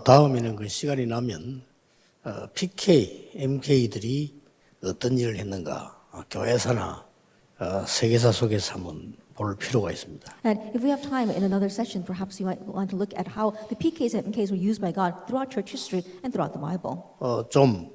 다음에는 그 시간이 나면 PK, MK들이 어떤 일을 했는가 교회사나 세계사 속에서 한번 볼 필요가 있습니다. And if we have time in another session, perhaps we might want to look at how the PKs and MKs were used by God throughout church history and throughout the Bible. 좀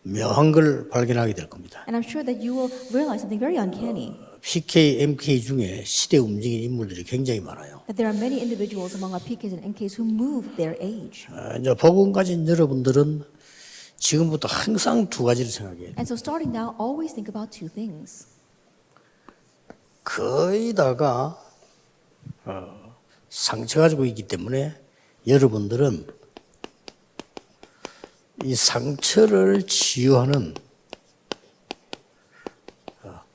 묘한 걸 발견하게 될 겁니다. And I'm sure that you will realize something very uncanny, PK, MK 중에 시대 움직인 인물들이 굉장히 많아요. that there are many individuals among our PKs and MKs who moved their age. 이제 복음 가진 여러분들은 지금부터 항상 두 가지를 생각해야 돼요. And so starting now, always think about two things. 거의 다가 상처 가지고 있기 때문에 여러분들은 이 상처를 치유하는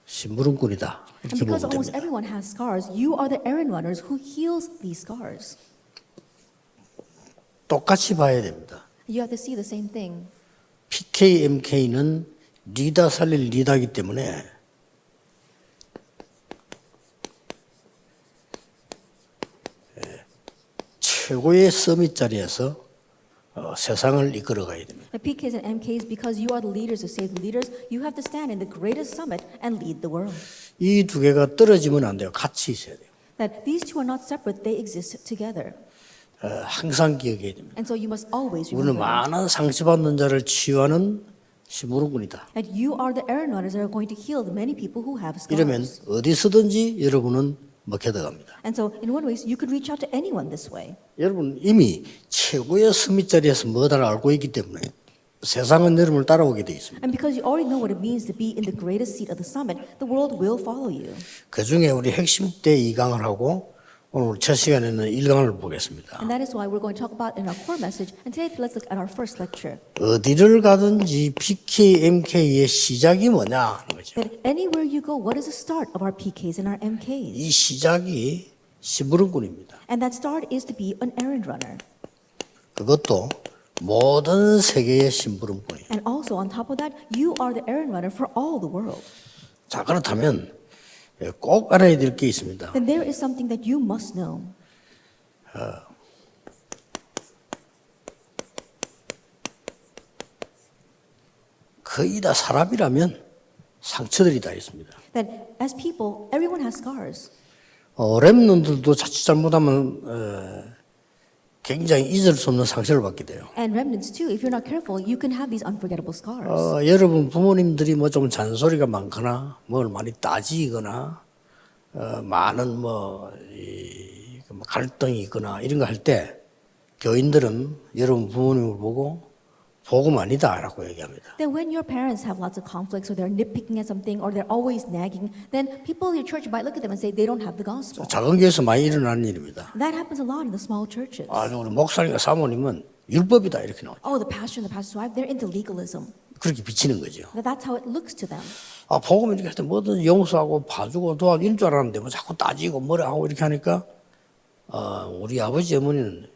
심부름꾼이다. And 이렇게 because 보면 almost 됩니다. everyone has scars, you are the errand runners who heals these scars. 똑같이 봐야 됩니다. You have to see the same thing. PK, MK는 리다 살릴 리다이기 때문에 최고의 서밋 자리에서 세상을 이끌어가야 됩니다. The PKs and MKs, because you are the leaders who save the leaders, you have to stand in the greatest summit and lead the world. 이 두 개가 떨어지면 안 돼요. 같이 있어야 돼요. That these two are not separate, they exist together. 항상 기억해야 됩니다. And so you must always 우리는 remember 많은 상처받는 자를 치유하는 심부름꾼이다. that you are the errand runners that are going to heal the many people who have 이러면 scars. 어디서든지 여러분은 먹혀들어갑니다. And so in one way, you could reach out to anyone this way. 여러분 이미 최고의 서밋 자리에서 뭐다를 알고 있기 때문에 세상은 여러분을 따라오게 되어 있습니다. And because you already know what it means to be in the greatest seat of the summit, the world will follow you. 그 중에 우리 핵심 때 2강을 하고 오늘 첫 시간에는 1강을 보겠습니다. And that is why we're going to talk about in our core message. And today, let's look at our first lecture. 어디를 가든지 PK, MK의 시작이 뭐냐 하는 거죠. That anywhere you go, what is the start of our PKs and our MKs? 이 시작이 심부름꾼입니다. And that start is to be an errand runner. 그것도 모든 세계의 심부름꾼이에요. And also on top of that, you are the errand runner for all the world. 자, 그렇다면 꼭 알아야 될 게 있습니다. Then there is something that you must know. 거의 다 사람이라면 상처들이 다 있습니다. That as people, everyone has scars. 렘넌트들도 자칫 잘못하면 굉장히 잊을 수 없는 상처를 받게 돼요. And remnants too, if you're not careful, you can have these unforgettable scars. 여러분 부모님들이 뭐 좀 잔소리가 많거나 뭘 많이 따지거나 많은 갈등이 있거나 이런 거 할 때 교인들은 여러분 부모님을 보고 복음 아니다라고 얘기합니다. Then when your parents have lots of conflicts or they're nitpicking at something or they're always nagging, then people in your church might look at them and say they don't have the gospel. 작은 교회에서 많이 일어나는 일입니다. That happens a lot in the small churches. 우리 목사님과 사모님은 율법이다 이렇게 나오죠. Oh, the pastor and the pastor's wife, they're into legalism. 그렇게 비치는 거죠. That's how it looks to them. 복음 이렇게 할 때 뭐든 용서하고 봐주고 도와줄 줄 알았는데 뭐 자꾸 따지고 뭐라 하고 이렇게 하니까 우리 아버지 어머니는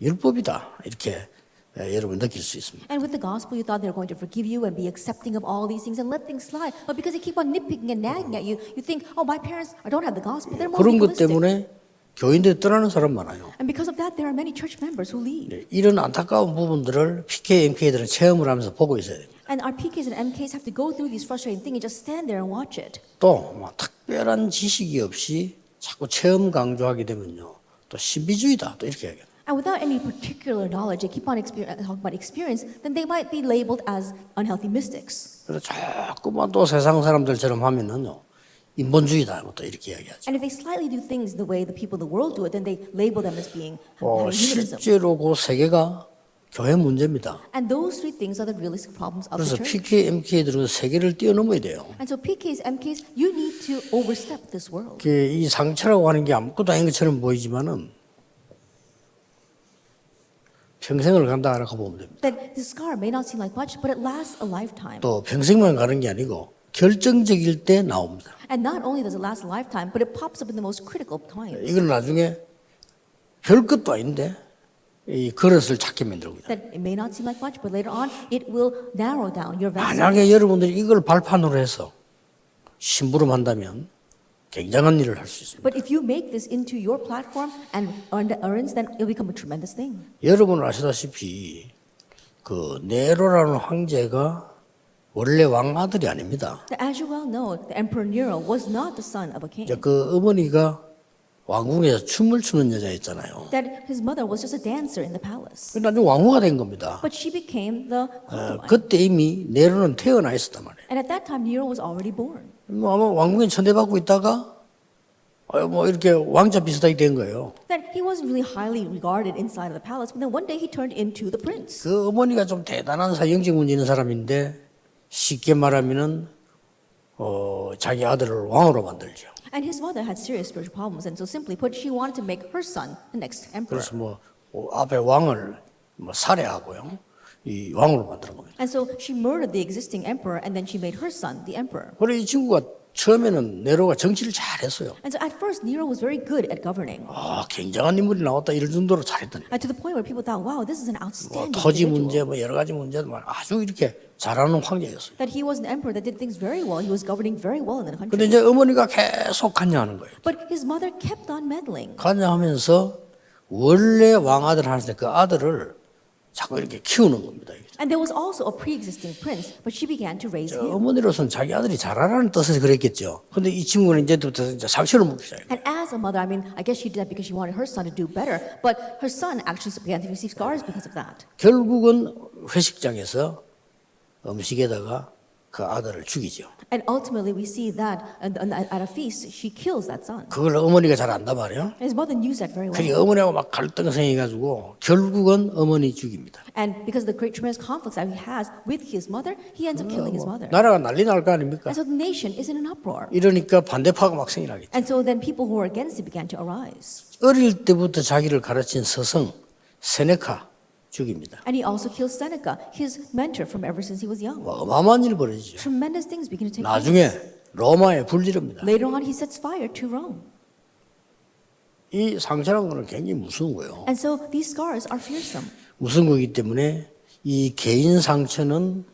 율법이다 이렇게 여러분 느낄 수 있습니다. And with the gospel, you thought they were going to forgive you and be accepting of all these things and let things slide. But because they keep on nitpicking and nagging at you, you think, oh, my parents don't have the gospel. They're more 그런 것 legalistic. 때문에 교인들이 떠나는 사람 많아요. And because of that, there are many church members who leave. 이런 안타까운 부분들을 PK, MK들은 체험을 하면서 보고 있어야 됩니다. And our PKs and MKs have to go through these frustrating things and just stand there and watch it. 또 특별한 지식이 없이 자꾸 체험 강조하게 되면요. 또 신비주의다 또 이렇게 얘기해요. And without any particular knowledge, they keep on talking about experience, then they might be labeled as unhealthy mystics. 그래서 자꾸만 또 세상 사람들처럼 하면은요. 인본주의다 또 이렇게 이야기하죠. And if they slightly do things the way the people of the world do it, then they label them as being humanism. 실제로 그 세계가 교회 문제입니다. And those three things are the realistic problems of the 그래서 church. PK, MK들은 세계를 뛰어넘어야 돼요. And so PKs, MKs, you need to overstep this world. 이 상처라고 하는 게 아무것도 아닌 것처럼 보이지만은 평생을 간다라고 보면 됩니다. That the scar may not seem like much, but it lasts a lifetime. 또 평생만 가는 게 아니고 결정적일 때 나옵니다. And not only does it last a lifetime, but it pops up in the most critical times. 이건 나중에 별 것도 아닌데 이 그릇을 작게 만들고요. That it may not seem like much, but later on, it will narrow down your vessel. 만약에 여러분들이 이걸 발판으로 해서 심부름한다면 굉장한 일을 할 수 있습니다. But if you make this into your platform and earn the earns, then it'll become a tremendous thing. 여러분 아시다시피 그 네로라는 황제가 원래 왕아들이 아닙니다. Now, as you well know, the Emperor Nero was not the son of a king. 이제 그 어머니가 왕궁에서 춤을 추는 여자였잖아요. That his mother was just a dancer in the palace. 그래서 나중에 왕후가 된 겁니다. But she became the concubine. 그때 이미 네로는 태어나 있었단 말이에요. And at that time, Nero was already born. 뭐 아마 왕궁에 천대받고 있다가 뭐 이렇게 왕자 비슷하게 된 거예요. That he wasn't really highly regarded inside of the palace, but then one day he turned into the prince. 그 어머니가 좀 대단한 영적 문제 있는 사람인데 쉽게 말하면은 자기 아들을 왕으로 만들죠. And his mother had serious spiritual problems, and so simply put, she wanted to make her son the next emperor. 그래서 뭐 앞에 왕을 뭐 살해하고요, 이 왕으로 만드는 겁니다. And so she murdered the existing emperor, and then she made her son the emperor. 그래 이 친구가 처음에는 네로가 정치를 잘했어요. And so at first, Nero was very good at governing. 굉장한 인물이 나왔다 이럴 정도로 잘했더니 And to the point where people thought, wow, this is an 뭐 outstanding 토지 individual. 문제 뭐 여러 가지 문제도 아주 이렇게 잘하는 황제였어요. That he was an emperor that did things very well. He was governing very well in the 근데 country. 이제 어머니가 계속 관여하는 거예요. But his mother kept on meddling. 관여하면서 원래 왕아들 하는데 그 아들을 자꾸 이렇게 키우는 겁니다. And there was also a pre-existing prince, but she began to raise him. 어머니로서는 자기 아들이 잘하라는 뜻에서 그랬겠죠. 근데 이 친구는 이제부터 이제 상처를 먹기 시작해요. And as a mother, I mean, I guess she did that because she wanted her son to do better, but her son actually began to receive scars because of that. 결국은 회식장에서 음식에다가 그 아들을 죽이죠. And ultimately, we see that at a feast, she kills that son. 그걸 어머니가 잘 안단 말이에요. And his mother knew that very well. 그러니까 어머니하고 막 갈등 생겨가지고 결국은 어머니 죽입니다. And because of the great tremendous conflicts that he has with his mother, he ends up killing his mother. 나라가 난리 날 거 아닙니까? And so the nation is in an uproar. 이러니까 반대파가 막 생겨나겠죠. And so then people who were against it began to arise. 어릴 때부터 자기를 가르친 스승 세네카 죽입니다. And he also kills Seneca, his mentor from ever since he was young. 어마어마한 일 벌어지죠. Tremendous things begin to take 나중에 place. 로마에 불지릅니다. Later on, he sets fire to Rome. 이 상처라는 것은 굉장히 무서운 거예요. And so these scars are fearsome. 무서운 거기 때문에 이 개인 상처는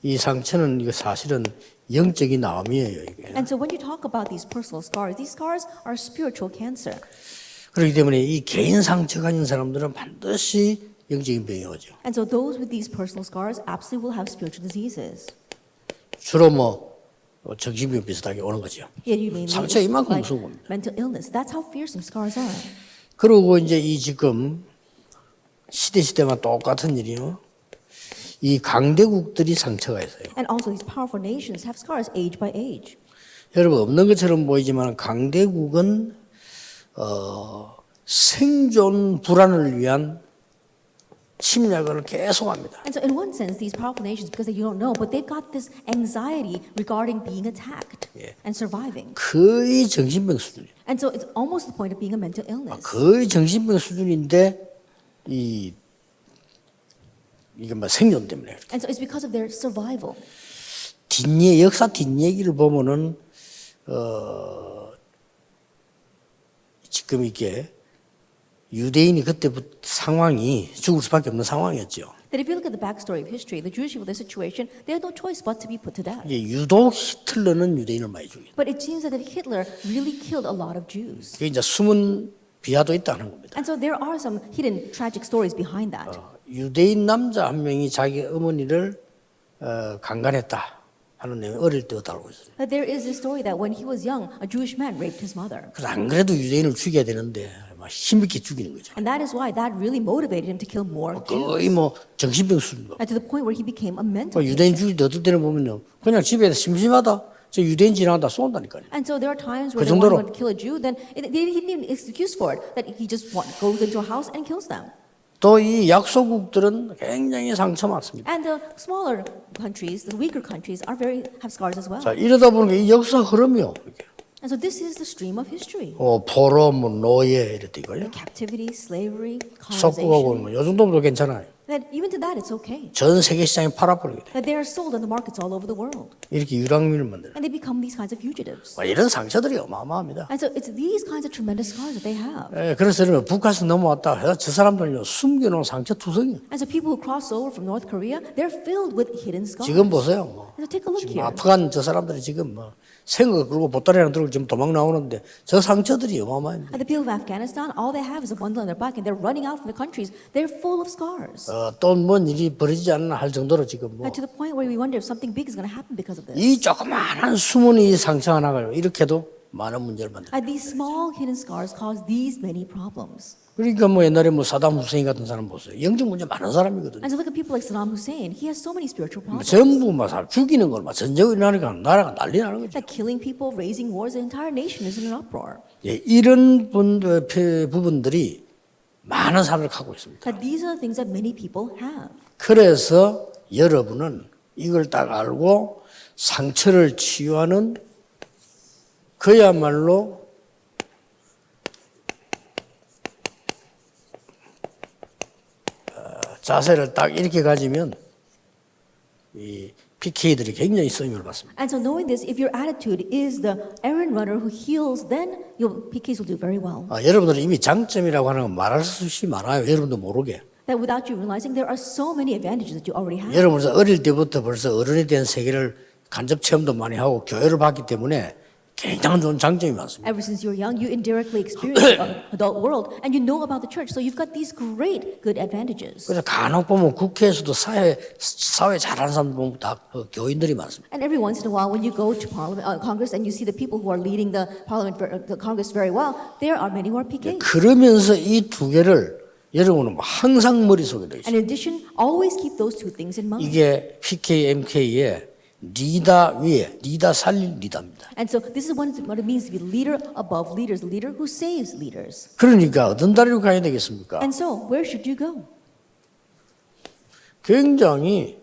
이거 사실은 영적인 암이에요. 이게. And so when you talk about these personal scars, these scars are spiritual cancer. 그렇기 때문에 이 개인 상처 가진 사람들은 반드시 영적인 병이 오죠. And so those with these personal scars absolutely will have spiritual diseases. 주로 뭐 정신병 비슷하게 오는 거죠. Yet you may 상처 이만큼 like 무서운 겁니다. mental illness. That's how fearsome scars are. 그리고 이제 이 지금 시대마다 똑같은 일이요. 이 강대국들이 상처가 있어요. And also these powerful nations have scars age by age. 여러분 없는 것처럼 보이지만 강대국은 생존 불안을 위한 침략을 계속합니다. And so in one sense, these powerful nations, because you don't know, but they've got this anxiety regarding being attacked and surviving. 거의 정신병 수준이에요. And so it's almost the point of being a mental illness. 거의 정신병 수준인데 이게 뭐 생존 때문에 그래요. And so it's because of their survival. 역사 뒷얘기를 보면은 지금 이게 유대인이 그때부터 상황이 죽을 수밖에 없는 상황이었죠. That if you look at the backstory of history, the Jewish people, their situation, they had no choice but to be put to death. 이제 유독 히틀러는 유대인을 많이 죽였어요. But it seems that Hitler really killed a lot of Jews. 그게 이제 숨은 비하도 있다는 겁니다. And so there are some hidden tragic stories behind that. 유대인 남자 한 명이 자기 어머니를 강간했다 하는 내용이 어릴 때 알고 있어요. That there is this story that when he was young, a Jewish man raped his mother. 그래서 안 그래도 유대인을 죽여야 되는데 막 힘있게 죽이는 거죠. And that is why that really motivated him to kill more Jews. 거의 뭐 정신병 수준으로. And to the point where he became a mental 유대인 죽일 때 어떨 때는 보면요, 그냥 집에 심심하다, 저 유대인 지나가다 쏜다니까요. And so there are times where 그 they 정도로. want to kill a Jew, then he didn't need an excuse for it. That he just goes into a house and kills them. 또 이 약소국들은 굉장히 상처 많습니다. And the smaller countries, the weaker countries, have scars as well. 자, 이러다 보니까 이 역사 흐름이요. 이렇게. And so this is the stream of history. 포로, 뭐 노예 이랬다 이거요. Captivity, slavery, 속국하고 colonization. 뭐 요 정도면 괜찮아요. That even to that, it's okay. 전 세계 시장에 팔아버리게 돼. That they are sold on the markets all over the world. 이렇게 유랑민을 만들어. And they become these kinds of fugitives. 이런 상처들이 어마어마합니다. And so it's these kinds of tremendous scars that they have. 그래서 여러분 북한에서 넘어왔다 해서 저 사람들요 숨겨놓은 상처 투성이에요. And so people who cross over from North Korea, they're filled with hidden scars. 지금 보세요. 뭐 So take a look 지금 here. 아프간 저 사람들이 지금 뭐 생을 그리고 보따리 하나 들고 지금 도망 나오는데 저 상처들이 어마어마합니다. And the people of Afghanistan, all they have is a bundle on their back, and they're running out from the countries. They're full of scars. 또 뭔 일이 벌어지지 않나 할 정도로 지금 뭐 And to the point where we wonder if something big is going to happen because of this. 이 조그마한 숨은 이 상처 하나가 이렇게도 많은 문제를 만들어요. And these small hidden scars cause these many problems. 그러니까 뭐 옛날에 뭐 사담 후세인 같은 사람 보세요. 영적 문제 많은 사람이거든요. And so look at people like Saddam Hussein. He has so many spiritual problems. 전부 막 죽이는 걸 막 전쟁이 일어나니까 나라가 난리 나는 거죠. Like killing people, raising wars, the entire nation is in an uproar. 예, 이런 부분들이 많은 사람을 갖고 있습니다. That these are the things that many people have. 그래서 여러분은 이걸 딱 알고 상처를 치유하는 그야말로 자세를 딱 이렇게 가지면 이 PK들이 굉장히 쓰임을 받습니다. And so knowing this, if your attitude is the errand runner who heals, then your PKs will do very well. 여러분들은 이미 장점이라고 하는 건 말할 수 없이 많아요. 여러분도 모르게. That without you realizing, there are so many advantages that you already have. 여러분은 어릴 때부터 벌써 어른이 된 세계를 간접 체험도 많이 하고 교회를 봤기 때문에 굉장히 좋은 장점이 많습니다. Ever since you were young, you indirectly experienced the adult world, and you know about the church. So you've got these great, good advantages. 그래서 간혹 보면 국회에서도 사회 잘하는 사람 보면 다 교인들이 많습니다. And every once in a while, when you go to Parliament, Congress, and you see the people who are leading the Parliament, the Congress very well, there are many who are PKs. 그러면서 이 두 개를 여러분은 항상 머릿속에 넣으세요. And in addition, always keep those two things in mind. 이게 PK, MK의 리더 위에 리더 살릴 리더입니다. And so this is what it means to be leader above leaders, a leader who saves leaders. 그러니까 어떤 다리로 가야 되겠습니까? And so, where should you go? 굉장히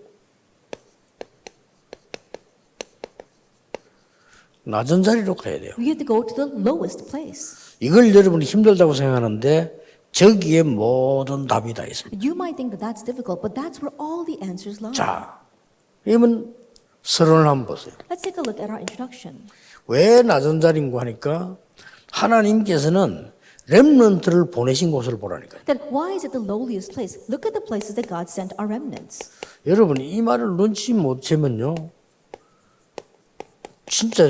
낮은 자리로 가야 돼요. You have to go to the lowest place. 이걸 여러분이 힘들다고 생각하는데 저기에 모든 답이 다 있습니다. You might think that that's difficult, but that's where all the answers lie. 자, 그러면 서론을 한번 보세요. Let's take a look at our introduction. 왜 낮은 자리인고 하니까 하나님께서는 렘넌트를 보내신 곳을 보라니까요. Then why is it the lowliest place? Look at the places that God sent our remnants. 여러분이 이 말을 눈치 못 채면요, 진짜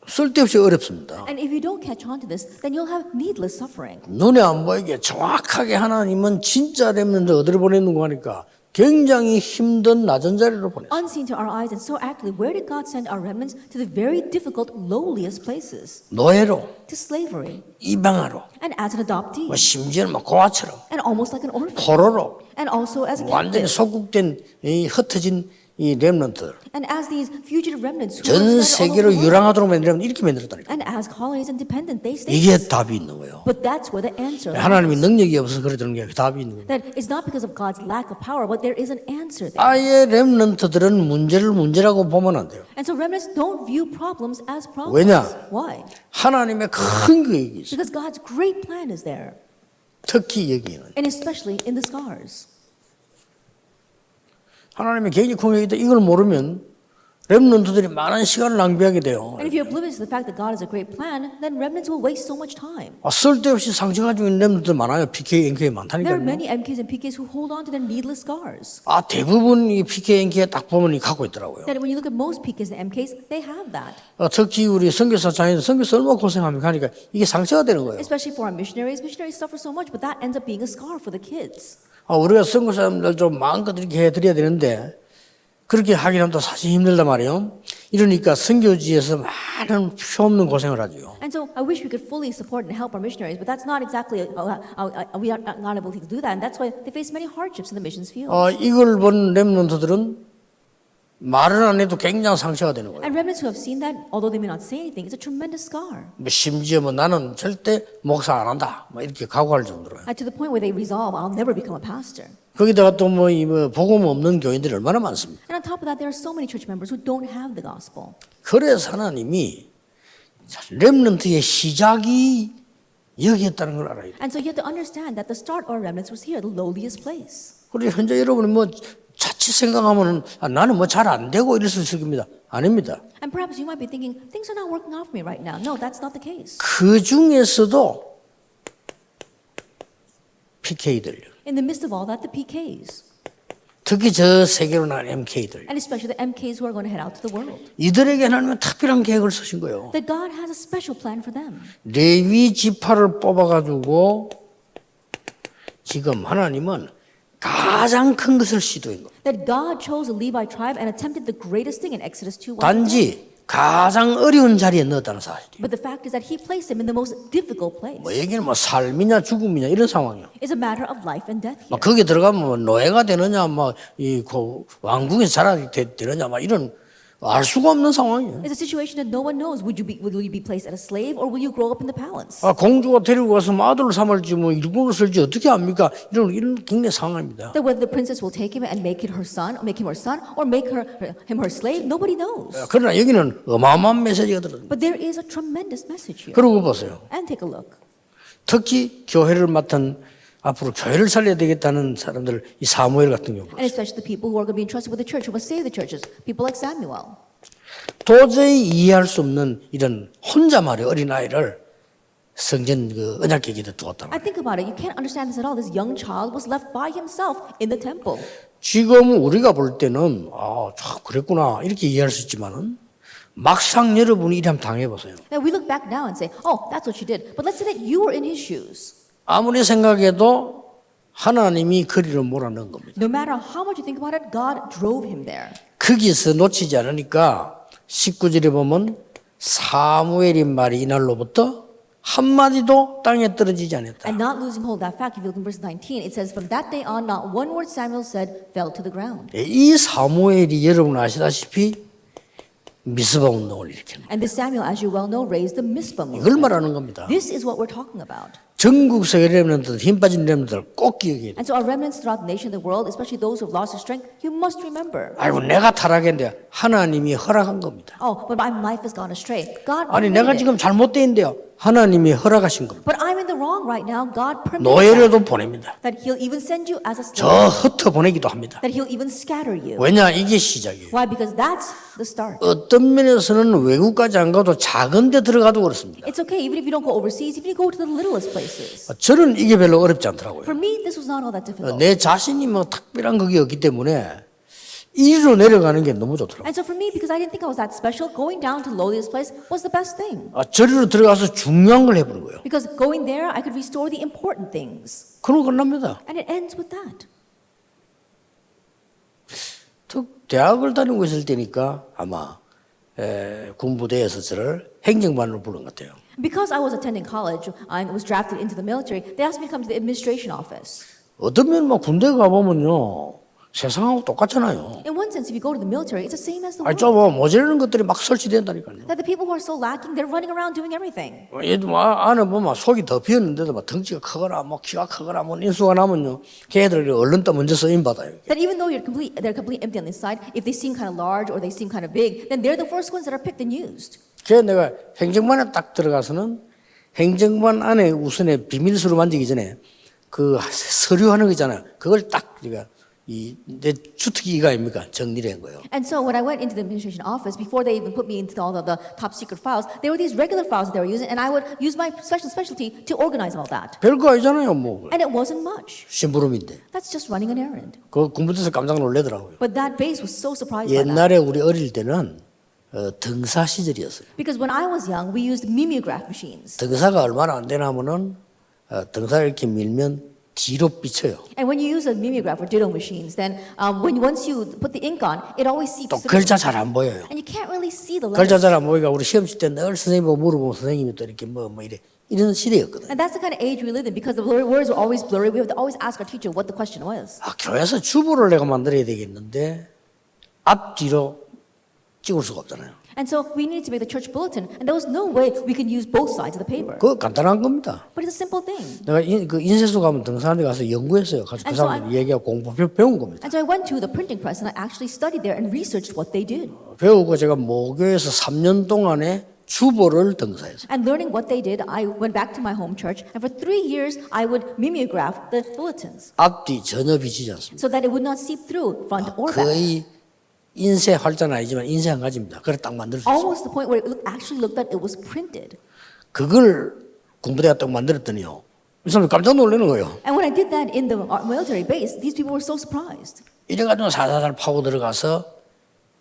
쓸데없이 어렵습니다. And if you don't catch on to this, then you'll have needless suffering. 눈에 안 보이게 정확하게 하나님은 진짜 렘넌트 어디를 보냈는고 하니까 굉장히 힘든 낮은 자리로 보냈어요. Unseen to our eyes and so accurately, where did God send our remnants? To the very difficult, lowliest places. 노예로, To slavery. 입양아로, And as an adoptee. 뭐 심지어는 뭐 고아처럼, And almost like an orphan. 포로로 And also as a 완전히 captive. 소국된 이 흩어진 이 렘넌트 And as these fugitive remnants who 전 were scattered all 세계로 over the world. 유랑하도록 만들면 이렇게 만들었다니까. And as colonies and dependent, they stayed. 이게 답이 있는 거예요. But that's where the answer lies. 하나님이 능력이 없어서 그러는 게 답이 있는 거예요. That it's not because of God's lack of power, but there is an answer there. 아예 렘넌트들은 문제를 문제라고 보면 안 돼요. And so remnants don't view problems as problems. 왜냐? Why? 하나님의 큰 계획이 있어요. Because God's great plan is there, 특히 여기는 and especially in the scars. 하나님의 굉장히 큰 계획이 있다. 이걸 모르면 렘넌트들이 많은 시간을 낭비하게 돼요. And if you're oblivious to the fact that God has a great plan, then remnants will waste so much time. 쓸데없이 상처 가지고 있는 렘넌트들 많아요. PK, NK There are 많다니까요. many MKs and PKs who hold on to their needless scars. 대부분 이 PK, NK 딱 보면 갖고 있더라고요. That when you look at most PKs and MKs, they have that. 특히 우리 선교사 장애인 선교사 얼마나 고생합니까 하니까 이게 상처가 되는 거예요. Especially for our missionaries. Missionaries suffer so much, but that ends up being a scar for the kids. 우리가 선교사님들 좀 마음껏 이렇게 해드려야 되는데 그렇게 하기는 또 사실 힘들단 말이에요. 이러니까 선교지에서 많은 표 없는 고생을 하죠. And so I wish we could fully support and help our missionaries, but that's not exactly, we are not able to do that. And that's why they face many hardships in the missions field. 이걸 본 렘넌트들은 말을 안 해도 굉장한 상처가 되는 거예요. And remnants who have seen that, although they may not say anything, it's a tremendous scar. 심지어 나는 절대 목사 안 한다. 이렇게 각오할 정도로요. To the point where they resolve, I'll never become a pastor. 거기다가 또 복음 없는 교인들이 얼마나 많습니까? And on top of that, there are so many church members who don't have the gospel. 그래서 하나님이 렘넌트의 시작이 여기였다는 걸 알아야 돼요. And so you have to understand that the start of our remnants was here, the lowliest place. 그리고 현재 여러분이 자칫 생각하면 나는 잘 안 되고 이럴 수 있을 겁니다. 아닙니다. And perhaps you might be thinking, things are not working out for me right now. No, that's not the case. 그 중에서도 PK들 In the midst of all that, the PKs. 특히 저 세계로 나간 MK들. And especially the MKs who are going to head out to the world. 이들에게 하나님은 특별한 계획을 쓰신 거예요. That God has a special plan for them. 레위 지파를 뽑아가지고 지금 하나님은 가장 큰 것을 시도한 거예요. That God chose the Levi tribe and attempted the greatest thing in Exodus 2:1. 단지 가장 어려운 자리에 넣었다는 사실이에요. But the fact is that He placed them in the most difficult place. 뭐 여기는 뭐 삶이냐 죽음이냐 이런 상황이에요. It's a matter of life and death here. 막 거기 들어가면 뭐 노예가 되느냐, 막이 왕궁에서 자라게 되느냐, 막 이런 알 수가 없는 상황이에요. It's a situation that no one knows. Will you be placed as a slave or will you grow up in the palace? 공주가 데리고 가서 아들을 삼을지 뭐 일꾼을 쓸지 어떻게 합니까? 이런 굉장히 상황입니다. That whether the princess will take him and make it her son, or make him her son, or make him her slave, nobody knows. 그러나 여기는 어마어마한 메시지가 들어요. But there is a tremendous message here. 그러고 보세요. And take a look. 특히 교회를 맡은 앞으로 교회를 살려야 되겠다는 사람들, 이 사무엘 같은 경우 And especially the people who are going to be entrusted with the church, who must save the churches, people like Samuel. 도저히 이해할 수 없는 이런 혼자 말의 어린아이를 성전 그 언약궤기에 두었다. I think about it. You can't understand this at all. This young child was left by himself in the temple. 지금 우리가 볼 때는 참 그랬구나 이렇게 이해할 수 있지만은 막상 여러분이 이렇게 한번 당해보세요. Now we look back now and say, oh, that's what you did. But let's say that you were in his shoes. 아무리 생각해도 하나님이 거리를 몰아넣은 겁니다. No matter how much you think about it, God drove him there. 거기서 놓치지 않으니까 19절에 보면 사무엘의 말이 이날로부터 한마디도 땅에 떨어지지 않았다. And not losing hold of that fact, if you look in verse 19, it says, from that day on, not one word Samuel said fell to the ground. 이 사무엘이 여러분 아시다시피 미스바 운동을 일으켰는 And this Samuel, as you well know, raised the Mizpah 이걸 movement. 말하는 겁니다. This is what we're talking about. 전국의 렘넌트들, 힘 빠진 렘넌트들 꼭 기억해야 돼. And so our remnants throughout the nation, the world, especially those who have lost their strength, you must remember. 아이고 내가 타락했는데 하나님이 허락한 겁니다. Oh, but my life has gone astray. God 아니 permitted 내가 it. 지금 잘못되는데요. 하나님이 허락하신 겁니다. But I'm in the wrong right now. God permitted 노예로도 보냅니다. that He'll even send you as a 저 slave. 흩어 보내기도 합니다. That He'll even scatter you. 왜냐 이게 시작이에요. Why? Because that's the start. 어떤 면에서는 외국까지 안 가도 작은 데 들어가도 그렇습니다. It's okay even if you don't go overseas, even if you go to the littlest places. 저는 이게 별로 어렵지 않더라고요. For me, this was not all that difficult. 내 자신이 뭐 특별한 그게 없기 때문에 이리로 내려가는 게 너무 좋더라고요. And so for me, because I didn't think I was that special, going down to the lowliest place was the best thing. 저리로 들어가서 중요한 걸 해보는 거예요. Because going there, I could restore the important things. 그러고 끝납니다. And it ends with that. 대학을 다니고 있을 때니까 아마 군부대에서 저를 행정반으로 부른 것 같아요. Because I was attending college and was drafted into the military, they asked me to come to the administration office. 어떤 면막 군대 가보면요 세상하고 똑같잖아요. In one sense, if you go to the military, it's the same as the 아니 world. 좀 모자라는 것들이 막 설치된다니까요. That the people who are so lacking, they're running around doing everything. 얘도 안에 보면 속이 더 비었는데도 막 덩치가 크거나 뭐 키가 크거나 뭐 인수가 나면요 걔들이 얼른 또 먼저 쓰임 받아요. That even though they're completely empty on the inside, if they seem kind of large or they seem kind of big, then they're the first ones that are picked and used. 그래서 내가 행정반에 딱 들어가서는 행정반 안에 우선에 비밀수로 만지기 전에 그 서류하는 거 있잖아요. 그걸 딱 내가 내 주특기가 아닙니까? 정리를 한 거예요. And so when I went into the administration office, before they even put me into all of the top secret files, there were these regular files that they were using, and I would use my specialty to organize all that. 별거 아니잖아요, 뭐. And it wasn't much. 심부름인데. That's just running an errand. 그 군부대에서 깜짝 놀래더라고요. But that base was so surprised by that. 옛날에 우리 어릴 때는 등사 시절이었어요. Because when I was young, we used mimeograph machines. 등사가 얼마나 안 되냐면은 등사를 이렇게 밀면 뒤로 삐쳐요. And when you use a mimeograph or ditto machines, then once you put the ink on, it always seeps 또 through. 글자 잘 안 보여요. And you can't really see the 글자 letters. 잘 안 보이니까 우리 시험 칠 때 늘 선생님하고 물어보면 선생님이 또 이렇게 뭐 이런 시대였거든요. And that's the kind of age we lived in because the words were always blurry. We would always ask our teacher what the question was. 교회에서 주보를 내가 만들어야 되겠는데 앞뒤로 찍을 수가 없잖아요. And so we needed to make the church bulletin, and there was no way we can use both sides of the paper. 그거 간단한 겁니다. But it's a simple thing. 내가 그 인쇄소 가면 등산에 가서 연구했어요. 가서 그 And so 사람들이 얘기하고 공부 배운 겁니다. And so I went to the printing press and I actually studied there and researched what they did. 배우고 제가 모교에서 3년 동안에 주보를 등사했어요. And learning what they did, I went back to my home church, and for 3 years I would mimeograph the bulletins 앞뒤 전혀 비치지 않습니다. so that it would not seep through front or back. 거의 인쇄 활자는 아니지만 인쇄 한 가지입니다. 그래 딱 만들었어요. Almost to the point where it actually looked like it was printed. 그걸 군부대가 딱 만들었더니요. 이 사람들 깜짝 놀라는 거예요. And when I did that in the military base, these people were so surprised. 이래가지고 살살 파고 들어가서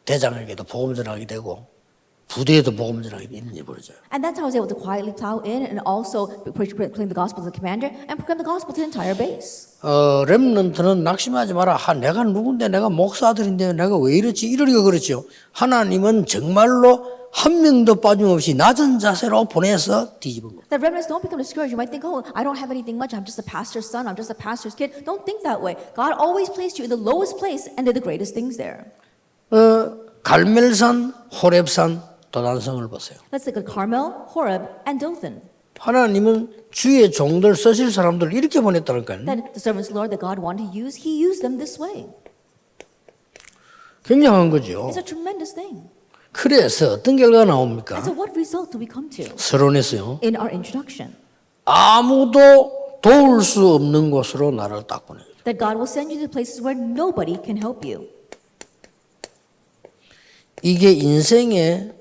대장에게도 복음 전하게 되고 부대에도 복음 전하게 되는 일이 벌어져요. And that's how I was able to quietly plow in and also proclaim the gospel to the commander and proclaim the gospel to the entire base. 렘넌트는 낙심하지 마라. 내가 누군데 내가 목사들인데 내가 왜 이렇지? 이러니까 그렇죠. 하나님은 정말로 한 명도 빠짐없이 낮은 자세로 보내서 뒤집은 거. The remnants, don't become discouraged. You might think, oh, I don't have anything much. I'm just a pastor's son. I'm just a pastor's kid. Don't think that way. God always placed you in the lowest place and did the greatest things there. 갈멜산, 호렙산, 도단성을 보세요. Let's look at Carmel, Horeb, and Dothan. 하나님은 주의 종들 쓰실 사람들을 이렇게 보냈다니까요. That the servants of the Lord that God wanted to use, He used them this way. 굉장한 거죠. It's a tremendous thing. 그래서 어떤 결과가 나옵니까? And so what result do we come to 서론에서요. in our introduction? 아무도 도울 수 없는 곳으로 나를 딱 보내요. That God will send you to places where nobody can help you. 이게 인생의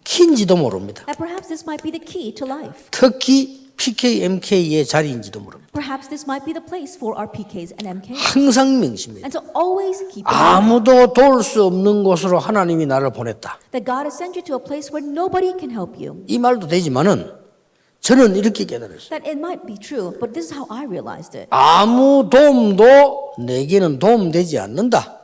키인지도 모릅니다. And perhaps this might be the key to life. 특히 PKMK의 자리인지도 모릅니다. Perhaps this might be the place for our PKs and MKs. 항상 명심해요. And so always keep in mind 아무도 도울 수 없는 곳으로 하나님이 나를 보냈다. that God has sent you to a place where nobody can help you. 이 말도 되지만은 저는 이렇게 깨달았어요. That it might be true, but this is how I realized it. 아무 도움도 내게는 도움되지 않는다.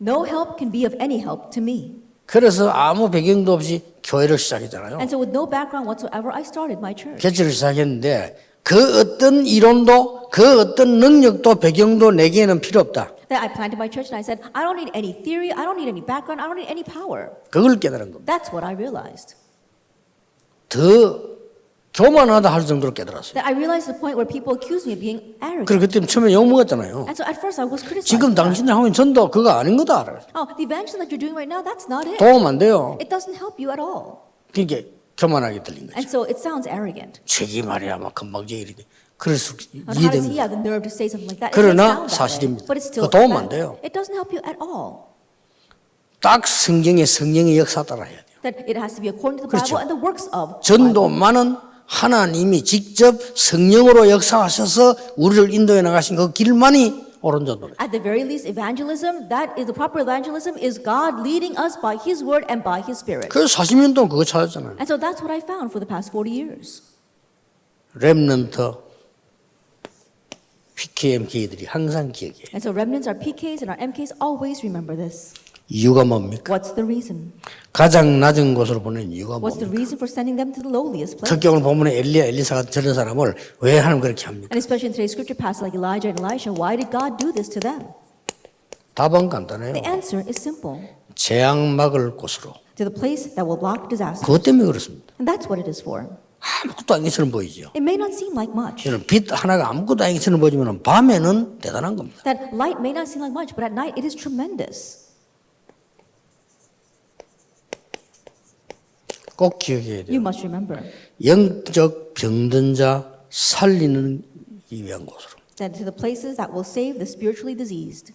No help can be of any help to me. 그래서 아무 배경도 없이 교회를 시작했잖아요. And so with no background whatsoever, I started my church. 개척을 시작했는데 그 어떤 이론도 그 어떤 능력도 배경도 내게는 필요 없다. That I planted my church and I said, I don't need any theory, I don't need any background, I don't need any power. 그걸 깨달은 겁니다. That's what I realized. 더 교만하다 할 정도로 깨달았어요. That I realized the point where people accused me of being arrogant. 그리고 그때 처음에 욕먹었잖아요. And so at first I was criticized. 지금 for that. 당신들 하면 전도 그거 아닌 거다. Oh, the evangelism that you're doing right now, that's not it. 도움 안 돼요. It doesn't help you at all. 그게 교만하게 들린 거죠. And so it sounds arrogant. 책이 말이야 막 금방 제일이 돼. 그럴 수 How does he 이해됩니다. have the nerve to say something like that? It 그러나 doesn't sound that way, 사실입니다. but it's still 그거 도움 안 bad. 돼요. It doesn't help you at all. 딱 성령의 역사 따라 해야 돼요. That it has to be according to the 그렇죠. Bible and the works of the Bible. 전도만은 하나님이 직접 성령으로 역사하셔서 우리를 인도해 나가신 그 길만이 옳은 전도입니다. At the very least, evangelism, that is the proper evangelism, is God leading us by His word and by His Spirit. 그래서 40년 동안 그거 찾았잖아요. And so that's what I found for the past 40 years. 렘넌트 PKMK들이 항상 기억해요. And so remnants, our PKs and our MKs, always remember this. 이유가 뭡니까? What's the reason? 가장 낮은 곳으로 보낸 이유가 What's the 뭡니까? reason for sending them to the lowliest place? 특히 오늘 보면 엘리야, 엘리사가 저런 사람을 왜 하나님 그렇게 합니까? And especially in today's scripture passage like Elijah and Elisha, why did God do this to them? 답은 간단해요. The answer is simple. 재앙 막을 곳으로. To the place that will block disaster. 그것 때문에 그렇습니다. And that's what it is for. 아무것도 아닌 것처럼 보이죠. It may not seem like much. 여러분, 빛 하나가 아무것도 아닌 것처럼 보이지만 밤에는 대단한 겁니다. That light may not seem like much, but at night it is tremendous. 꼭 기억해야 돼요. You must remember 영적 병든 자 살리는 이 위한 곳으로. that to the places that will save the spiritually diseased.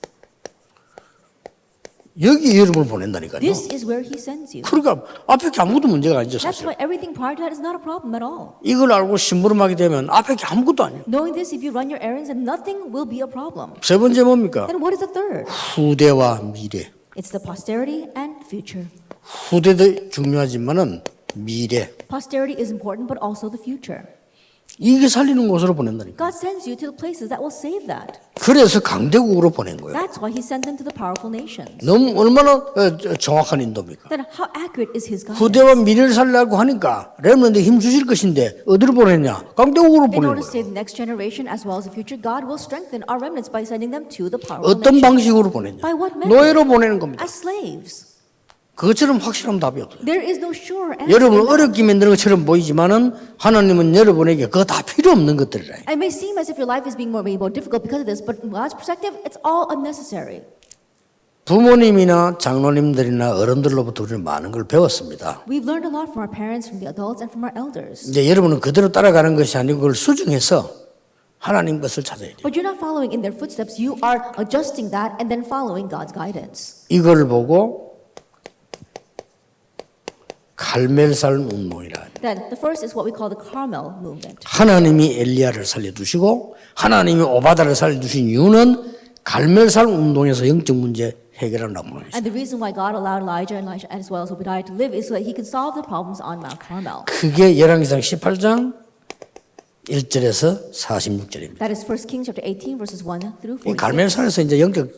여기 여러분을 보낸다니까요. This is where He sends you. 그러니까 앞에 게 아무것도 문제가 아니죠, That's 사실. why everything prior to that is not a problem at all. 이걸 알고 심부름하게 되면 앞에 게 아무것도 아니에요. Knowing this, if you run your errands, then nothing will be a problem. 세 번째 뭡니까? Then what is the third? 후대와 미래. It's the posterity and future. 후대도 중요하지만은 미래. Posterity is important, but also the future. 이게 살리는 곳으로 보낸다니까. God sends you to the places that will save that. 그래서 강대국으로 보낸 거예요. That's why He sent them to the powerful nations. 너무 얼마나 정확한 인도입니까? Then how accurate is His guidance? 후대와 미래를 살려고 하니까 렘넌트에 힘 주실 것인데 어디로 보냈냐? 강대국으로 In 보낸 order to 거예요. save the next generation as well as the future, God will strengthen our remnants by sending them to the powerful 어떤 nations. 방식으로 보냈냐? By what method? 노예로 보내는 겁니다. As slaves. 그것처럼 확실한 답이 없어요. There is no sure answer. 여러분을 어렵게 만드는 것처럼 보이지만은 하나님은 여러분에게 그거 다 필요 없는 것들이라. It may seem as if your life is being more difficult because of this, but from God's perspective, it's all unnecessary. 부모님이나 장로님들이나 어른들로부터 우리는 많은 걸 배웠습니다. We've learned a lot from our parents, from the adults, and from our elders. 이제 여러분은 그대로 따라가는 것이 아니고 그걸 수정해서 하나님 것을 찾아야 돼요. But you're not following in their footsteps. You are adjusting that and then following God's guidance. 이걸 보고 갈멜살 운동이라. Then the first is what we call the Carmel movement. 하나님이 엘리야를 살려두시고 하나님이 오바다를 살려두신 이유는 갈멜산 운동에서 영적 문제 해결하려고 하는 거예요. And the reason why God allowed Elijah as well as Obadiah to live is so that he could solve the problems on Mount Carmel. 그게 열왕기상 18장 1절에서 46절입니다. That is 1 Kings chapter 18 verses 1 through 이 46. 갈멜산에서 이제 영적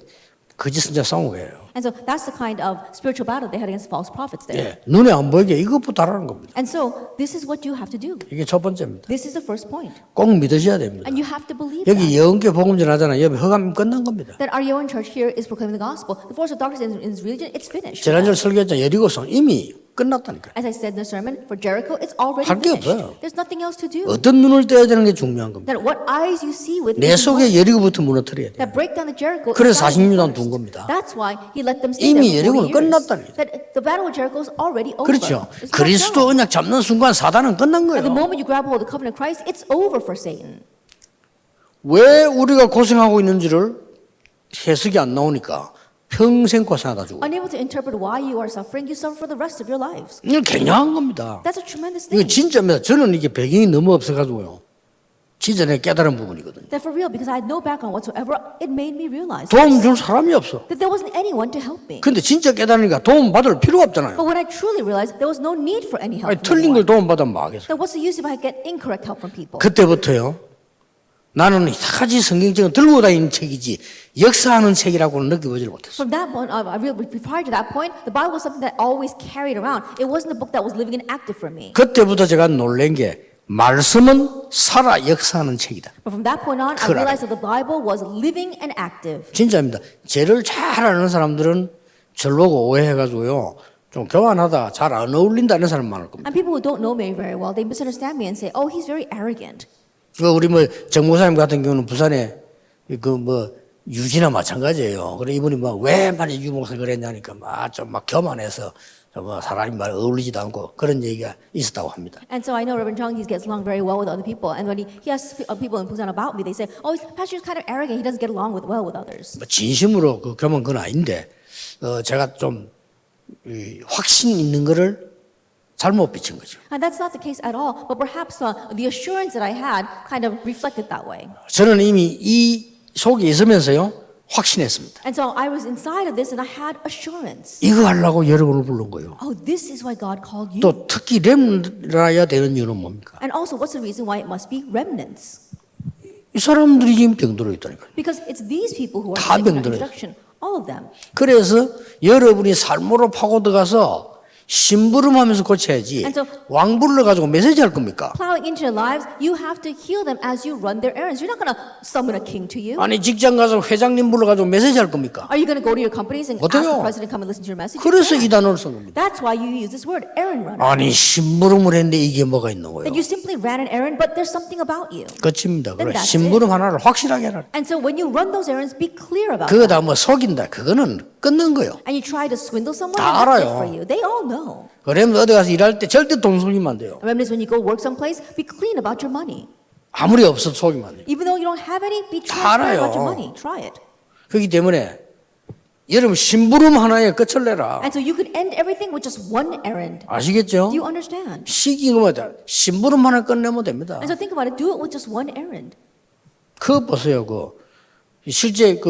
거짓 선자 싸운 거예요. And so that's the kind of spiritual battle they had against false prophets there. 예, 눈에 안 보이게 이것부터 하라는 겁니다. And so this is what you have to do. 이게 첫 번째입니다. This is the first point. 꼭 믿으셔야 됩니다. And you have to believe 여기 that. 예언교 복음전 하잖아요. 여기 허감 끝난 겁니다. That our Yohan church here is proclaiming the gospel. The force of darkness in his religion, it's finished. 지난주에 설교했잖아요. 여리고성 이미 끝났다니까요. As I said in the sermon, for Jericho, it's already 할게 finished. 없어요. There's nothing else to do. 어떤 눈을 떼야 되는 게 중요한 겁니다. That what eyes you see with 내 속에 여리고부터 무너뜨려야 돼요. that break down the Jericho. 그래서 inside you 46년 first. 둔 겁니다. That's why he let them stay there 이미 for 40 여리고는 years. 끝났다니. That the battle of Jericho is already over. 그렇죠. It's not 그리스도 done. 언약 잡는 순간 사단은 끝난 At the 거예요. moment you grab hold of the covenant of Christ, it's over for Satan. 왜 우리가 고생하고 있는지를 해석이 안 나오니까 평생 고생하다 죽어요. Unable to interpret why you are suffering, you suffer for the rest of your lives. 이거 굉장한 겁니다. That's a tremendous 이거 thing. 진짜입니다. 저는 이게 배경이 너무 없어가지고요. 진짜 내가 깨달은 부분이거든요. That for real, because I had no background whatsoever, it made me realize 도움 줄 사람이 없어. that there wasn't anyone to help me. 근데 진짜 깨달으니까 도움 받을 필요가 없잖아요. But when I truly realized there was no need for any help 아니, from 틀린 걸 anyone, 도움 받으면 뭐 하겠어요. then what's the use if I get incorrect help from people? 그때부터요. 나는 이타지 성경책은 들고 다니는 책이지 역사하는 책이라고는 느껴보지를 못했어요. From that point, prior to that point, the Bible was something that I always carried around. It wasn't a book that was living and active for me. 그때부터 제가 놀란 게 말씀은 살아 역사하는 책이다. But from that point on, I 그래. realized that the Bible was living and active. 진짜입니다. 죄를 잘 아는 사람들은 절 보고 오해해가지고요. 좀 교만하다, 잘 안 어울린다는 사람 많을 겁니다. And people who don't know me very well, they misunderstand me and say, oh, he's very arrogant. 그 우리 뭐 정모사님 같은 경우는 부산에 그 뭐 유지나 마찬가지예요. 그래 이분이 막 왜 만약 유목사 그랬냐니까 막 좀 막 교만해서 뭐 사람이 말 어울리지도 않고 그런 얘기가 있었다고 합니다. And so I know Reverend Chung, he gets along very well with other people. And when he has people in Busan about me, they say, oh, pastor is kind of arrogant. He doesn't get along well with others. 뭐 진심으로 그 교만 그건 아닌데 제가 좀 확신 있는 거를 잘못 비친 거죠. And that's not the case at all. But perhaps the assurance that I had kind of reflected that way. 저는 이미 이 속에 있으면서요 확신했습니다. And so I was inside of this and I had assurance. 이거 하려고 여러분을 부른 거예요. Oh, this is why God called you. 또 특히 렘라야 되는 이유는 뭡니까? And also, what's the reason why it must be remnants? 이 사람들이 지금 병들어 있다니까요. Because it's these people who are 다 sick in that 병들어요. introduction. All of them. 그래서 여러분이 삶으로 파고들어가서 심부름하면서 고쳐야지 And so- 왕불러 가지고 메시지 할 겁니까? Plowing into their lives, you have to heal them as you run their errands. You're not going to summon a king to you. 아니 직장 가서 회장님 불러가지고 메시지 할 겁니까? Are you going to go to your companies and ask 못해요. the president to come and listen to your message? 그래서 이 You can't. 단어를 쓴 겁니다. That's why you use this word, errand runner. 아니 심부름을 했는데 이게 뭐가 있는 거예요? That you simply ran an errand, but there's something about you. 끝입니다. 그래 that's 심부름 하나를 확실하게 하라. And so when you run those errands, be clear about 그거 that. 다 뭐 속인다. 그거는 끊는 거요. And you try to swindle someone, 다 and that's it 알아요. for you. They all know. 그러면 어디 가서 일할 때 절대 돈 속이면 안 돼요. Remember, when you go work someplace, be clean about your money. 아무리 없어도 속이면 안 돼요. Even though you don't have any, be 다 transparent about your 알아요. money. Try it. 그렇기 때문에 여러분 심부름 하나에 끝을 내라. And so you could end everything with just one errand. 아시겠죠? Do you understand? 시기마다 심부름 하나 끝내면 됩니다. And so think about it. Do it with just one errand. 그거 보세요. 실제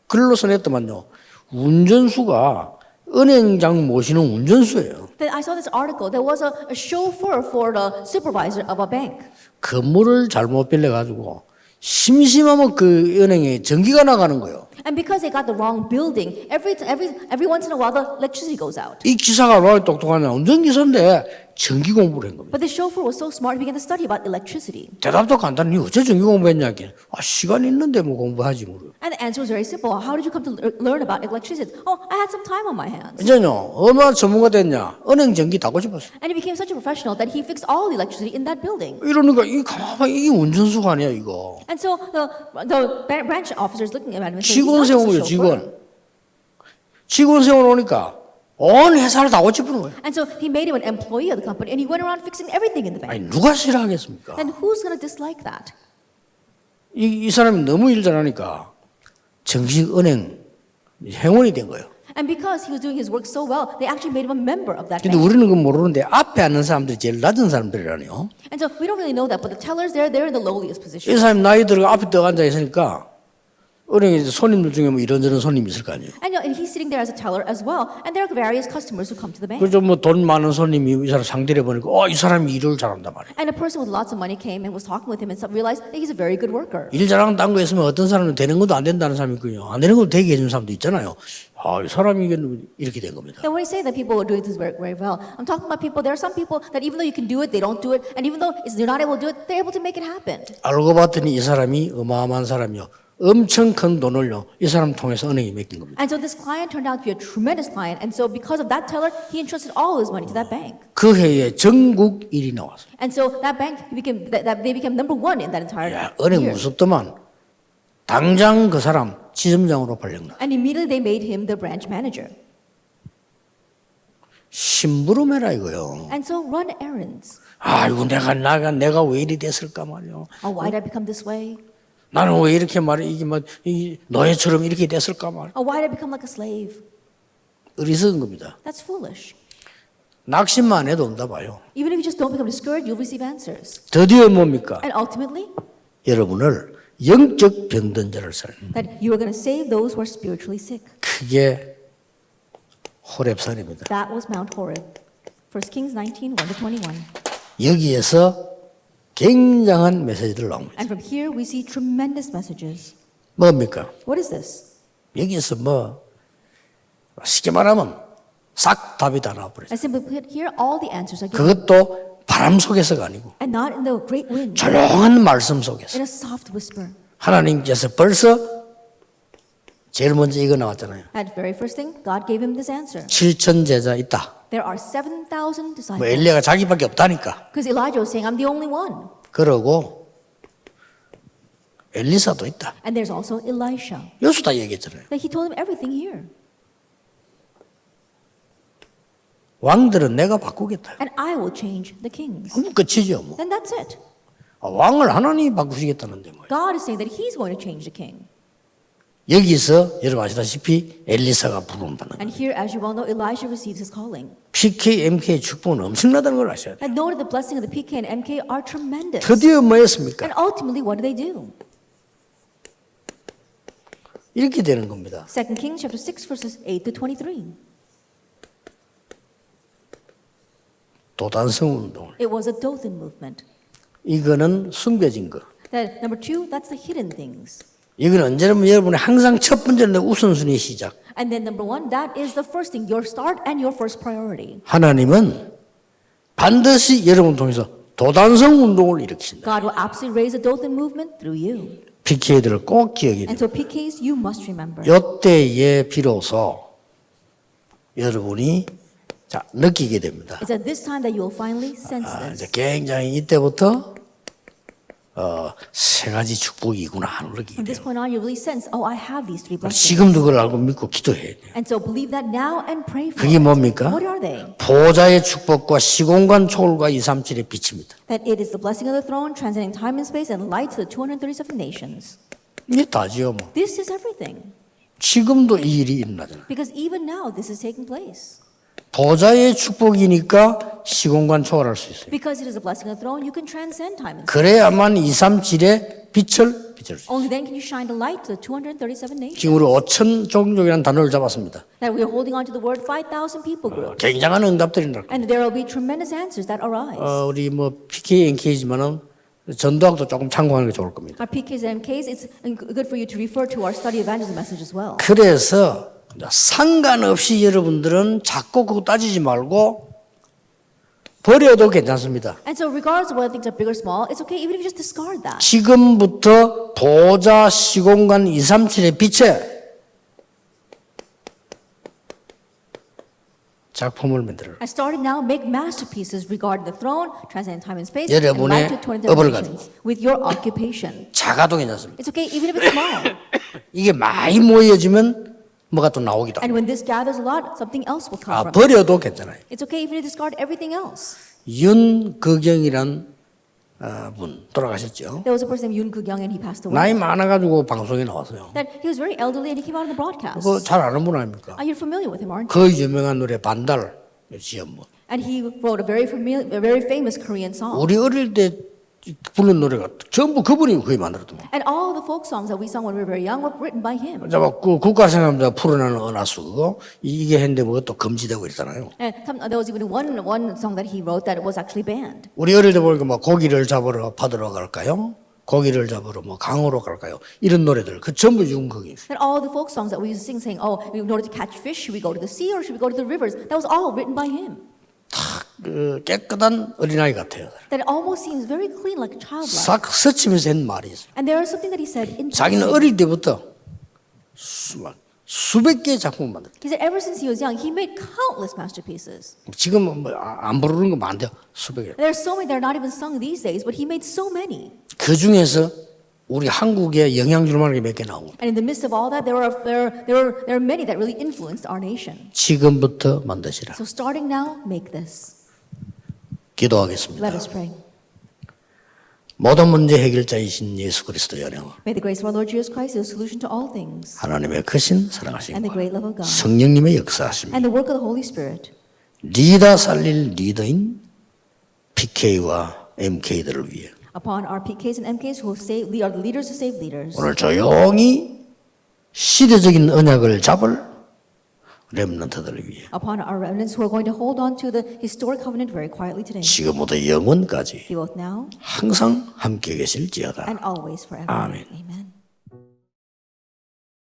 글로서 냈더만요. 운전수가 은행장 모시는 운전수예요. Then I saw this article. There was a chauffeur for the supervisor of a bank. 건물을 잘못 빌려가지고 심심하면 그 은행에 전기가 나가는 거예요. And because they got the wrong building, every once in a while the electricity goes out. 이 기사가 왜 똑똑하냐. 운전기사인데 전기 공부를 한 겁니다. But the chauffeur was so smart, he began to study about electricity. 대답도 간단히 어째 전기 공부했냐. 시간 있는데 뭐 공부하지 뭐. And the answer was very simple. How did you come to learn about electricity? Oh, I had some time on my hands. 이제요. 얼마나 전문가 됐냐. 은행 전기 다 고쳐봤어. And he became such a professional that he fixed all the electricity in that building. 이러니까 이 운전수가 아니야 이거. And so the branch officers looking at him and saying, 직원 he's not 세운 거예요. just a chauffeur. 직원 세워놓으니까 온 회사를 다 고쳐보는 거예요. And so he made him an employee of the company, and he went around fixing everything in the 아니 bank. 누가 싫어하겠습니까? And who's going to dislike that? 이 사람이 너무 일 잘하니까 정식 은행 회원이 된 거예요. And because he was doing his work so well, they actually made him a member of that 근데 bank. 우리는 그거 모르는데 앞에 앉는 사람들이 제일 낮은 사람들이라네요. And so we don't really know that, but the tellers, they're in the lowliest 이 position. 사람이 나이 들어 앞에 떠 앉아 있으니까 은행에 손님들 중에 뭐 이런저런 손님이 있을 거 아니에요. And he's sitting there as a teller as well. And there are various customers who come to the bank. 그래서 뭐 돈 많은 손님이 이 사람 상대를 해보니까 이 사람이 일을 잘한단 말이에요. And a person with lots of money came and was talking with him and realized that he's a very good worker. 일 잘하는 딴 거 있으면 어떤 사람은 되는 것도 안 된다는 사람이 있거든요. 안 되는 것도 되게 해주는 사람도 있잖아요. 이 사람이 이렇게 된 겁니다. Then when I say that people are doing this very, very well, I'm talking about people. There are some people that even though you can do it, they don't do it, and even though they're not able to do it, they're able to make it happen. 알고 봤더니 이 사람이 어마어마한 사람이요. 엄청 큰 돈을요. 이 사람 통해서 은행에 맡긴 겁니다. And so this client turned out to be a tremendous client, and so because of that teller, he entrusted all his money to that bank. 그 해에 전국 1위 나왔어요. And so that bank became they became number one in that entire 야, 은행 year. 무섭더만 당장 그 사람 지점장으로 발령나. And immediately they made him the branch manager. 심부름해라 이거요. And so run errands. 아이고 내가 왜 이리 됐을까 말이요. Why did I become this way? 나는 왜 이렇게 말해 이게 이 노예처럼 이렇게 됐을까 말. Why did I become like a slave? 어리석은 겁니다. That's foolish. 낙심만 해도 온다 봐요. Even if you just don't become discouraged, you'll receive answers. 드디어 뭡니까? And ultimately, 여러분을 영적 병든 자를 살리는 that you are going to save those who are spiritually sick. 그게 호렙산입니다. That was Mount Horeb. 1 Kings 19, 1-21. 여기에서 굉장한 메시지들 나옵니다. And from here we see tremendous messages. 뭡니까? What is this? 여기에서 쉽게 말하면 싹 답이 다 나와버렸어요. And simply put, here all the answers are given. 그것도 바람 속에서가 아니고 And not in the great wind, 조용한 말씀 속에서 in a soft whisper. 하나님께서 벌써 제일 먼저 이거 나왔잖아요. And very first thing, God gave him this answer. 7천 제자 있다. There are 7,000 뭐 disciples. 엘리야가 자기밖에 없다니까. Because Elijah was saying, I'm the only one. 그러고 엘리사도 있다. And there's also Elisha. 여수 다 얘기했잖아요. That he told him everything here. 왕들은 내가 바꾸겠다. And I will change the kings. 그럼 끝이죠 뭐. Then that's it. 왕을 하나님이 바꾸시겠다는데 뭐예요. God is saying that he's going to change the king. 여기서 여러분 아시다시피 엘리사가 부름을 받는 거예요. And here, as you well know, Elisha receives his calling. PK, MK 축복은 엄청나다는 걸 아셔야 돼요. And know that the blessing of the PK and MK are tremendous. 드디어 뭐였습니까? And ultimately, what do? 이렇게 되는 겁니다. 2 Kings chapter 6, verses 8-23. 도단성 운동. It was a Dothan movement. 이거는 숨겨진 거. That number 2, that's the hidden things. 이건 언제나 여러분이 항상 첫 번째는 우선순위 시작. And then number 1, that is the first thing, your start and your first priority. 하나님은 반드시 여러분 통해서 도단성 운동을 일으키신다. God will absolutely raise the Dothan movement through you. PK들을 꼭 기억해야 And 돼요. so PKs, you must remember. 이때에 비로소 여러분이 느끼게 됩니다. It's at this time that you will finally sense 이제 this. 굉장히 이때부터 세 가지 축복이구나 하는 걸 느끼게 From this 돼요. point on, you really sense, I have these 3 blessings. 지금도 그걸 알고 믿고 기도해야 돼요. And so believe that now and pray for 그게 it. 뭡니까? What are they? 보좌의 축복과 시공간 초월과 237의 빛입니다. That it is the blessing of the throne, transcending time and space, and light to the 237 nations. 이게 다지요 뭐. This is everything. 지금도 이 일이 일어나잖아요. Because even now, this is taking place. 보좌의 축복이니까 시공간 초월할 수 있어요. Because it is the blessing of the throne, you can transcend time and space. 그래야만 237의 빛을 비출 수 있어요. Only then can you shine the light to the 237 nations. 지금 우리 5천 종족이라는 단어를 잡았습니다. That we are holding on to the word 5,000 people group. 굉장한 응답들이 날 And there will be tremendous answers that arise. 우리 PK, NK지만은 전도학도 조금 참고하는 게 좋을 겁니다. Our PKs and MKs, it's good for you to refer to our study evangelism message as well. 그래서 상관없이 여러분들은 자꾸 그거 따지지 말고 버려도 괜찮습니다. And so regardless of whether things are big or small, it's okay even if you just discard that. 지금부터 보좌 시공간 237의 빛에 작품을 만들어라. I started now make masterpieces regarding the throne, transcending time and space, and 여러분의 light to 20 업을 nations with your occupation. 작아도 괜찮습니다. It's okay even if it's small. 이게 많이 모여지면 뭐가 또 나오기도 And 하고. when this gathers a lot, something else will come from it. 버려도 괜찮아요. It's okay even if you discard everything else. 윤거경이란 분 돌아가셨죠. There was a person named Yoon Koo-kyung and he passed away. 나이 많아가지고 방송에 나왔어요. That he was very elderly and he came out on the broadcast. 그거 잘 아는 분 아닙니까? You're familiar with him, aren't you? 그 유명한 노래 반달 지연문. And he wrote a very famous Korean song. 우리 어릴 때 부른 노래가 전부 그분이 거의 만들었더만. And all the folk songs that we sung when we were very young were written by him. 그 국가생활자 풀어내는 은하수 그거 이게 했는데 뭐 또 금지되고 있잖아요. And there was even one song that he wrote that was actually banned. 우리 어릴 때 보니까 뭐 고기를 잡으러 바다로 갈까요? 고기를 잡으러 뭐 강으로 갈까요? 이런 노래들 그 전부 윤거기. And all the folk songs that we used to sing, saying, "Oh, in order to catch fish, should we go to the sea or should we go to the rivers?" That was all written by him. 그 깨끗한 어린아이 같아요. That it almost seems very clean, like childlike. 싹 스치면서 한 말이 있어요. And there is something that he said in 자기는 passing. 어릴 때부터 수백 개의 작품을 만들었어요. He said ever since he was young, he made countless masterpieces. 지금은 뭐안 부르는 거 많대요. 수백 개. There are so many that are not even sung these days, but he made so many. 그 중에서 우리 한국에 영향 줄 만한 게 몇 개 나오고 And in the midst of all that, there are many that really influenced our nation. 지금부터 만드시라. So starting now, make this. 기도하겠습니다. Let us pray. 모든 문제 해결자이신 예수 그리스도의 은혜와 May the grace of our Lord Jesus Christ be the solution to all things, 하나님의 크신 사랑하심 and the great love of God, 성령님의 역사하심 and the work of the Holy Spirit 리더 살릴 리더인 PK와 MK들을 위해 upon our PKs and MKs who are the leaders who save leaders. 오늘 조용히 시대적인 언약을 잡을 렘넌트들을 위해 Upon our remnants who are going to hold on to the historic covenant very quietly today. 지금부터 영원까지 Be both now 항상 함께 계실지어다. and always forever. Amen. Amen.